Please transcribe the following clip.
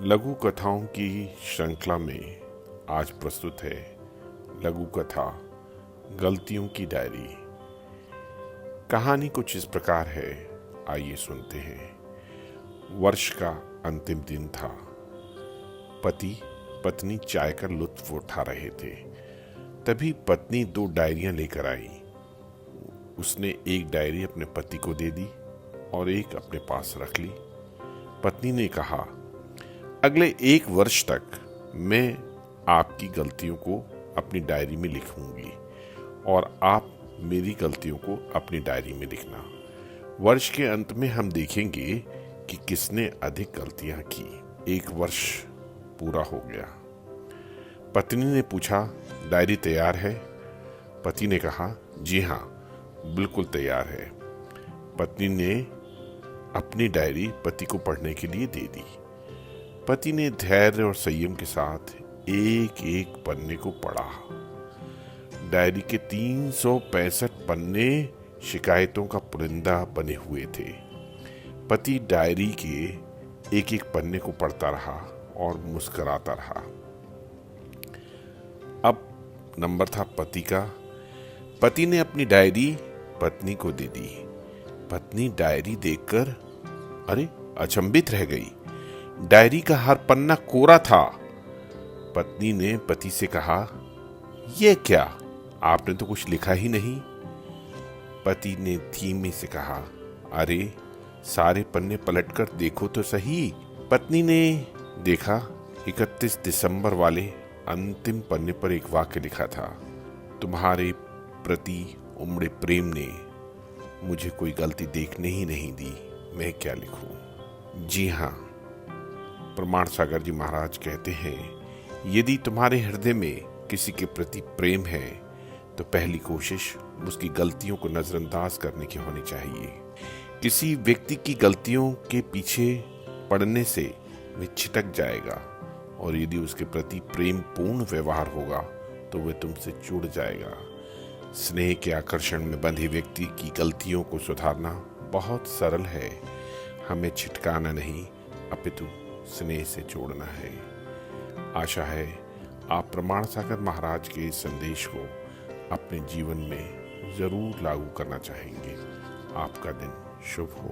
लघु कथाओं की श्रृंखला में आज प्रस्तुत है लघु कथा गलतियों की डायरी। कहानी कुछ इस प्रकार है, आइए सुनते हैं। वर्ष का अंतिम दिन था। पति पत्नी चाय का लुत्फ उठा रहे थे। तभी पत्नी 2 डायरियां लेकर आई। उसने एक डायरी अपने पति को दे दी और एक अपने पास रख ली। पत्नी ने कहा, अगले 1 वर्ष तक मैं आपकी गलतियों को अपनी डायरी में लिखूंगी और आप मेरी गलतियों को अपनी डायरी में लिखना। वर्ष के अंत में हम देखेंगे कि किसने अधिक गलतियां की। 1 वर्ष पूरा हो गया। पत्नी ने पूछा, डायरी तैयार है? पति ने कहा, जी हाँ, बिल्कुल तैयार है। पत्नी ने अपनी डायरी पति को पढ़ने के लिए दे दी। पति ने धैर्य और संयम के साथ एक एक पन्ने को पढ़ा। डायरी के 365 पन्ने शिकायतों का पुलिंदा बने हुए थे। पति डायरी के एक एक पन्ने को पढ़ता रहा और मुस्कुराता रहा। अब नंबर था पति का। पति ने अपनी डायरी पत्नी को दे दी। पत्नी डायरी देखकर अचंभित रह गई। डायरी का हर पन्ना कोरा था। पत्नी ने पति से कहा, यह क्या? आपने तो कुछ लिखा ही नहीं। पति ने धीमे से कहा, अरे सारे पन्ने पलटकर देखो तो सही। पत्नी ने देखा। 31 दिसंबर वाले अंतिम पन्ने पर एक वाक्य लिखा था, तुम्हारे प्रति उमड़े प्रेम ने मुझे कोई गलती देखने ही नहीं दी, मैं क्या लिखूं। जी हाँ, प्रमाण सागर जी महाराज कहते हैं, यदि तुम्हारे हृदय में किसी के प्रति प्रेम है तो पहली कोशिश उसकी गलतियों को नजरअंदाज करने की होनी चाहिए। किसी व्यक्ति की गलतियों के पीछे पड़ने से वह छिटक जाएगा और यदि उसके प्रति प्रेम पूर्ण व्यवहार होगा तो वह तुमसे जुड़ जाएगा। स्नेह के आकर्षण में बंधे व्यक्ति की गलतियों को सुधारना बहुत सरल है। हमें छिटकाना नहीं अपितु स्नेह से जोड़ना है। आशा है आप प्रमाण सागर महाराज के इस संदेश को अपने जीवन में जरूर लागू करना चाहेंगे। आपका दिन शुभ हो।